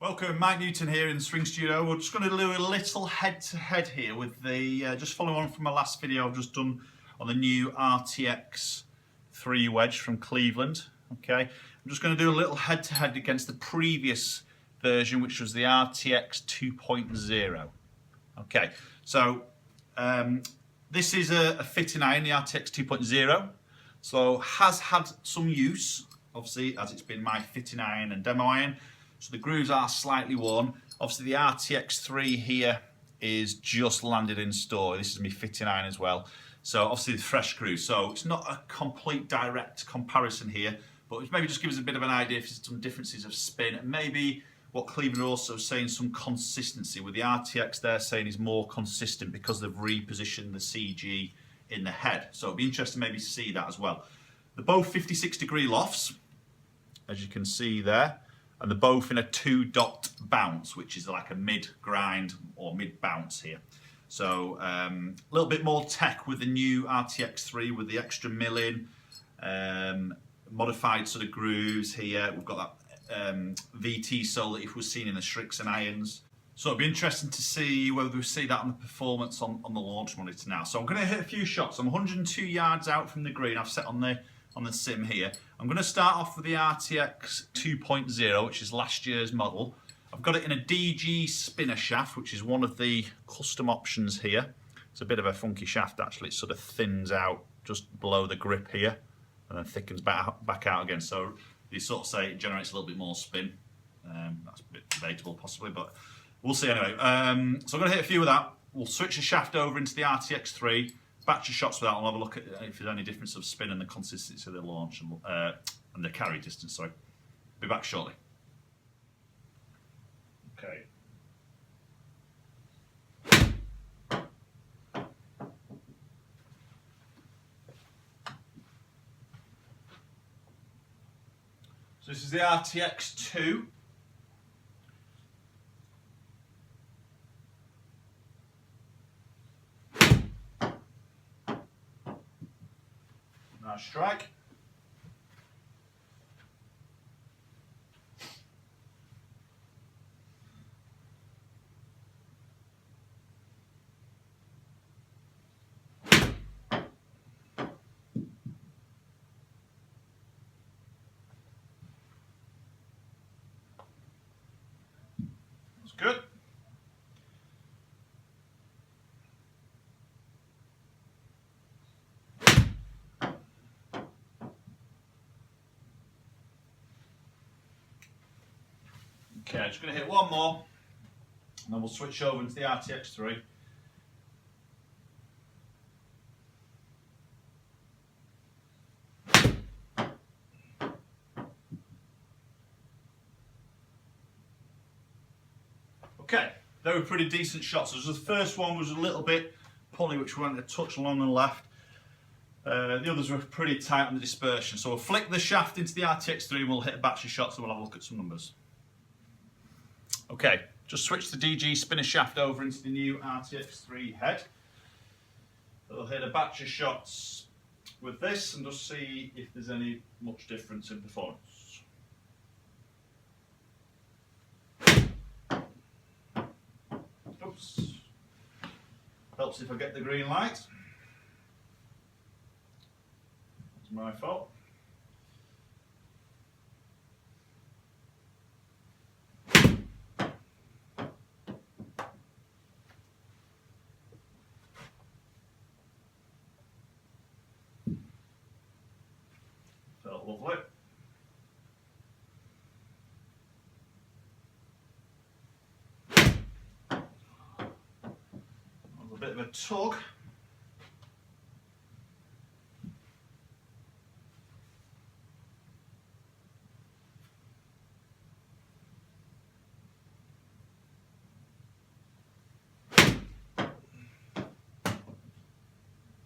Welcome, Mike Newton here in the Swing Studio. We're just going to do a little head-to-head here with the, just following on from my last video I've just done on the new RTX 3 Wedge from Cleveland. Okay, I'm just going to do a little head-to-head against the previous version, which was the RTX 2.0. Okay, so this is a fitting iron, the RTX 2.0. So has had some use, obviously, as it's been my fitting iron and demo iron. So the grooves are slightly worn. Obviously the RTX 3 here is just landed in store. This is my fitting iron as well. So obviously the fresh grooves. So it's not a complete direct comparison here, but maybe just give us a bit of an idea if there's some differences of spin. And maybe what Cleveland are also saying, some consistency. With the RTX they're saying is more consistent because they've repositioned the CG in the head. So it'd be interesting maybe to see that as well. They're both 56-degree lofts, as you can see there. And they're both in a 2-dot bounce, which is like a mid-grind or mid-bounce here. So a little bit more tech with the new RTX 3 with the extra milling, modified sort of grooves here. We've got that VT sole that we've seen in the Strix and irons. So it'll be interesting to see whether we see that on the performance on the launch monitor now. So I'm going to hit a few shots. I'm 102 yards out from the green. I've set on the sim here. I'm going to start off with the RTX 2.0, which is last year's model. I've got it in a DG spinner shaft, which is one of the custom options here. It's a bit of a funky shaft actually. It sort of thins out just below the grip here and then thickens back out again. So you sort of say it generates a little bit more spin. That's a bit debatable possibly, but we'll see anyway. So I'm going to hit a few of that. We'll switch the shaft over into the RTX 3. Batch of shots with that, and I'll have a look at if there's any difference of spin and the consistency of the launch and the carry distance. Sorry. Be back shortly. Okay. So this is the RTX 2. Nice strike. That's good. Okay, I'm just going to hit one more, and then we'll switch over into the RTX 3. Okay, they were pretty decent shots. So the first one was a little bit pulley, which went a touch long and left. The others were pretty tight on the dispersion. So we'll flick the shaft into the RTX 3 and we'll hit a batch of shots and we'll have a look at some numbers. Okay, just switch the DG spinner shaft over into the new RTX 3 head. We'll hit a batch of shots with this and just see if there's any much difference in performance. Oops. Helps if I get the green light. That's my fault. Felt lovely. A bit of a tug.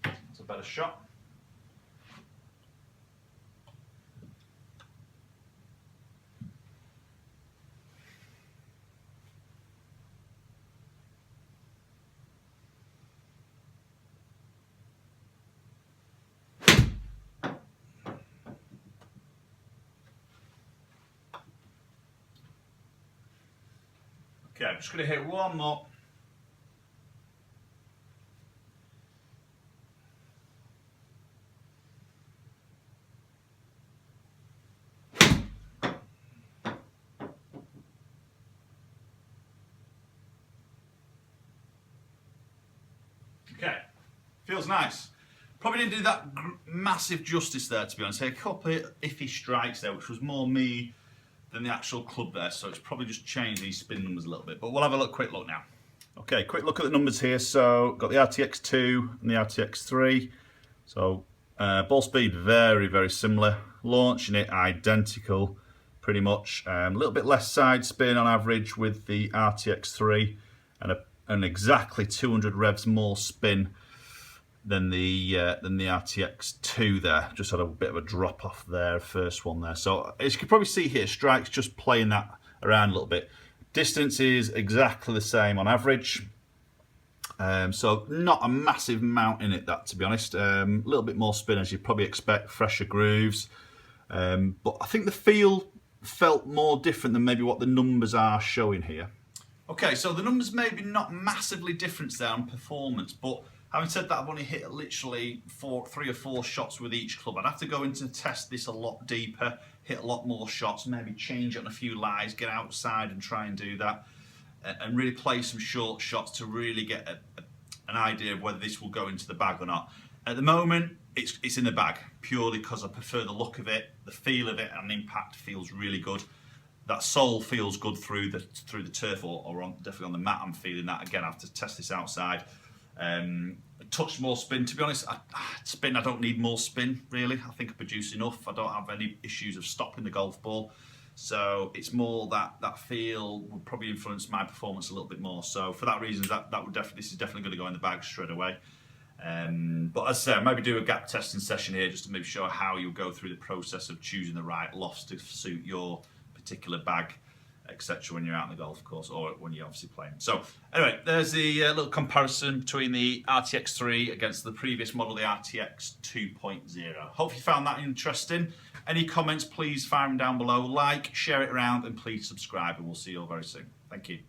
That's a better shot. Okay, I'm just going to hit one more. Okay, feels nice. Probably didn't do that massive justice there, to be honest. A couple of iffy strikes there, which was more me than the actual club there, so it's probably just changed these spin numbers a little bit. But we'll have a quick look now. Okay, quick look at the numbers here. So got the RTX 2 and the RTX 3. So ball speed very, very similar. Launching it identical, pretty much. A little bit less side spin on average with the RTX 3, and exactly 200 revs more spin than the RTX 2 there. Just had a bit of a drop off there, first one there. So as you can probably see here, strikes just playing that around a little bit. Distance is exactly the same on average. So not a massive amount in it, that, to be honest. A little bit more spin as you'd probably expect, fresher grooves. But I think the feel felt more different than maybe what the numbers are showing here. Okay, so the numbers maybe not massively different there on performance, but having said that, I've only hit literally 3 or 4 shots with each club. I'd have to go in to test this a lot deeper, hit a lot more shots, maybe change it on a few lies, get outside and try and do that, and really play some short shots to really get an idea of whether this will go into the bag or not. At the moment, it's in the bag, purely because I prefer the look of it, the feel of it, and the impact feels really good. That sole feels good through the turf or definitely on the mat. I'm feeling that. Again, I have to test this outside. A touch more spin. To be honest, I don't need more spin, really. I think I produce enough. I don't have any issues of stopping the golf ball. So it's more that feel will probably influence my performance a little bit more. So for that reason, this is definitely going to go in the bag straight away. But as I say, maybe do a gap testing session here just to maybe show how you'll go through the process of choosing the right lofts to suit your particular bag, etc. when you're out in the golf course or when you're obviously playing. So anyway, there's the little comparison between the RTX 3 against the previous model, the RTX 2.0. Hope you found that interesting. Any comments, please fire them down below. Like, share it around, and please subscribe, and we'll see you all very soon. Thank you.